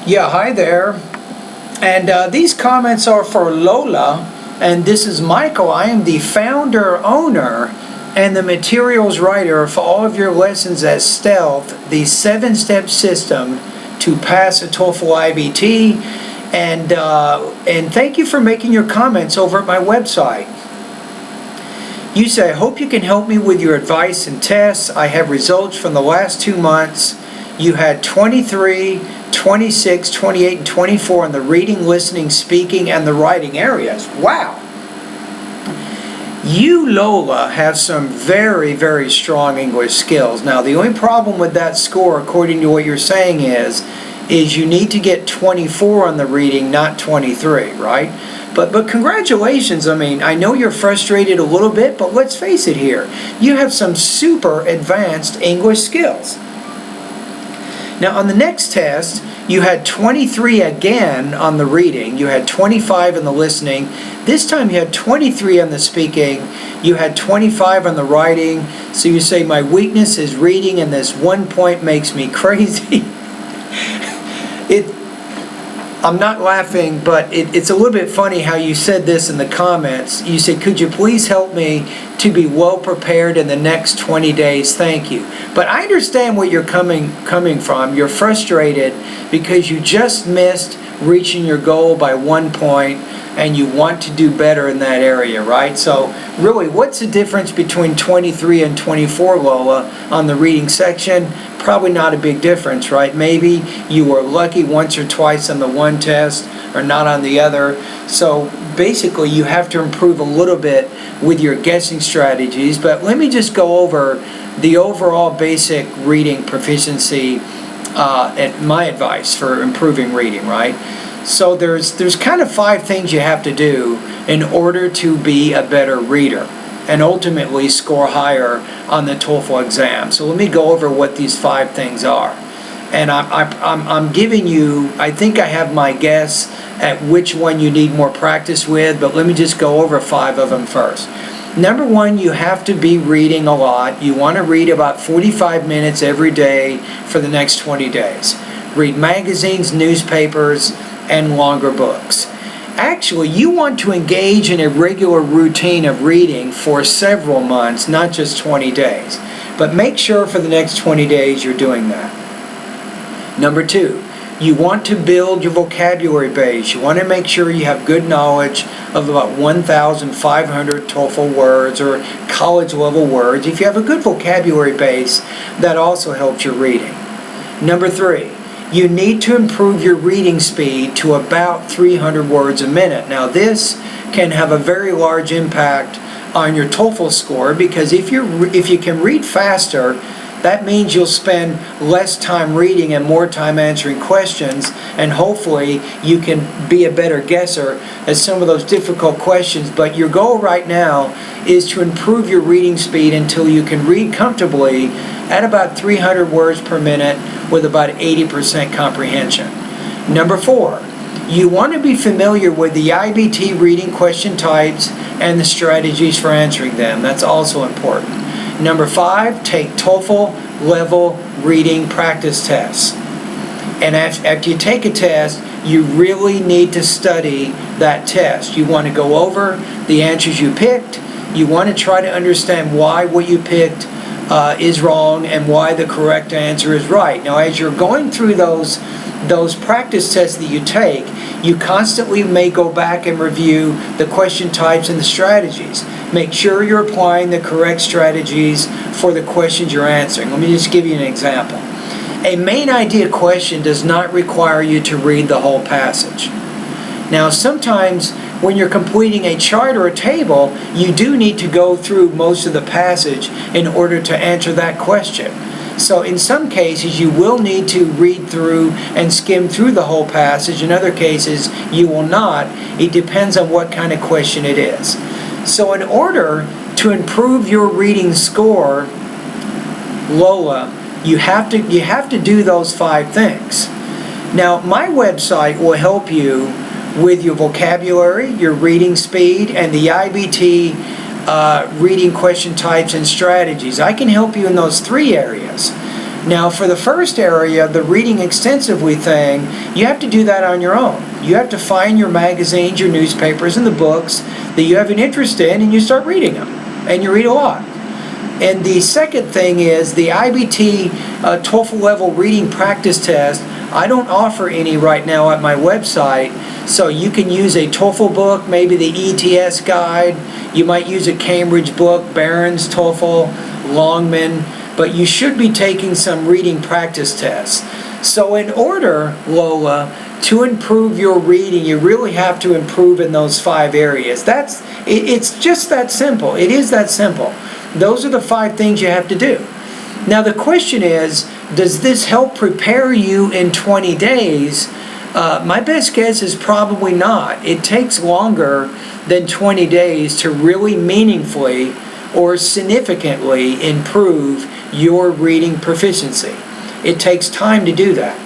Yeah, hi there. And these comments are for Lola, and this is Michael. I am the founder, owner, and the materials writer for all of your lessons at Stealth, the 7-step system to pass a TOEFL IBT. And thank you for making your comments over at my website. You say, I hope you can help me with your advice and tests. I have results from the last 2 months. You had 23, 26, 28, and 24 in the reading, listening, speaking, and the writing areas. Wow! You, Lola, have some very, very strong English skills. Now, the only problem with that score, according to what you're saying, is you need to get 24 on the reading, not 23, right? But congratulations. I mean, I know you're frustrated a little bit, but let's face it here. You have some super advanced English skills. Now, on the next test, you had 23 again on the reading. You had 25 on the listening. This time you had 23 on the speaking. You had 25 on the writing. So you say, my weakness is reading, and this 1 point makes me crazy. I'm not laughing, but it's a little bit funny how you said this in the comments. You said, could you please help me to be well prepared in the next 20 days? Thank you. But I understand where you're coming from. You're frustrated because you just missed reaching your goal by 1 point, and you want to do better in that area, right? So really, what's the difference between 23 and 24, Lola, on the reading section? Probably not a big difference, right? Maybe you were lucky once or twice on the one test or not on the other. So basically, you have to improve a little bit with your guessing strategies. But let me just go over the overall basic reading proficiency and my advice for improving reading, right? So there's kind of 5 things you have to do in order to be a better reader and ultimately score higher on the TOEFL exam. So let me go over what these 5 things are. And I'm giving you, I think I have my guess at which one you need more practice with, but let me just go over 5 of them first. Number 1, you have to be reading a lot. You want to read about 45 minutes every day for the next 20 days. Read magazines, newspapers, and longer books. Actually, you want to engage in a regular routine of reading for several months, not just 20 days. But make sure for the next 20 days you're doing that. Number 2, you want to build your vocabulary base. You want to make sure you have good knowledge of about 1,500 TOEFL words or college level words. If you have a good vocabulary base, that also helps your reading. Number 3, you need to improve your reading speed to about 300 words a minute. Now, this can have a very large impact on your TOEFL score, because if you can read faster, that means you'll spend less time reading and more time answering questions, and hopefully you can be a better guesser at some of those difficult questions. But your goal right now is to improve your reading speed until you can read comfortably at about 300 words per minute with about 80% comprehension. Number 4, you want to be familiar with the IBT reading question types and the strategies for answering them. That's also important. Number 5, take TOEFL level reading practice tests. And after you take a test, you really need to study that test. You want to go over the answers you picked. You want to try to understand why what you picked is wrong and why the correct answer is right. Now, as you're going through those practice tests that you take, you constantly may go back and review the question types and the strategies. Make sure you're applying the correct strategies for the questions you're answering. Let me just give you an example. A main idea question does not require you to read the whole passage. Now, sometimes when you're completing a chart or a table, you do need to go through most of the passage in order to answer that question. So in some cases, you will need to read through and skim through the whole passage. In other cases, you will not. It depends on what kind of question it is. So in order to improve your reading score, Lola, you have to do those 5 things. Now, my website will help you with your vocabulary, your reading speed, and the IBT reading question types and strategies. I can help you in those 3 areas. Now, for the first area, the reading extensively thing, you have to do that on your own. You have to find your magazines, your newspapers, and the books that you have an interest in, and you start reading them. And you read a lot. And the second thing is the IBT TOEFL level reading practice test. I don't offer any right now at my website, so you can use a TOEFL book, maybe the ETS guide. You might use a Cambridge book, Barron's TOEFL, Longman, but you should be taking some reading practice tests. So in order, Lola, to improve your reading, you really have to improve in those 5 areas. It's just that simple. It is that simple. Those are the 5 things you have to do. Now the question is, does this help prepare you in 20 days? My best guess is probably not. It takes longer than 20 days to really meaningfully or significantly improve your reading proficiency. It takes time to do that.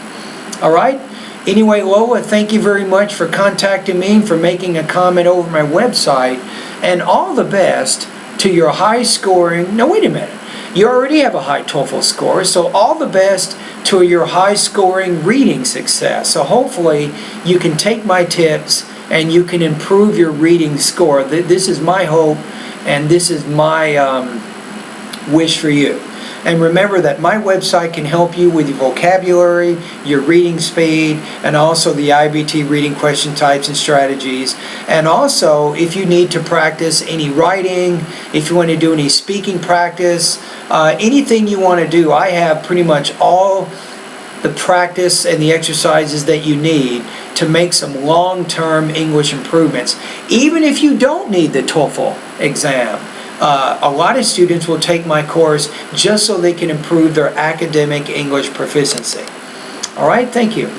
All right? Anyway, Lola, thank you very much for contacting me and for making a comment over my website. And all the best to your high scoring. No, wait a minute. You already have a high TOEFL score, so all the best to your high scoring reading success. So hopefully you can take my tips and you can improve your reading score. This is my hope and this is my wish for you. And remember that my website can help you with your vocabulary, your reading speed, and also the IBT reading question types and strategies. And also, if you need to practice any writing, if you want to do any speaking practice, anything you want to do, I have pretty much all the practice and the exercises that you need to make some long-term English improvements. Even if you don't need the TOEFL exam. A lot of students will take my course just so they can improve their academic English proficiency. All right, thank you.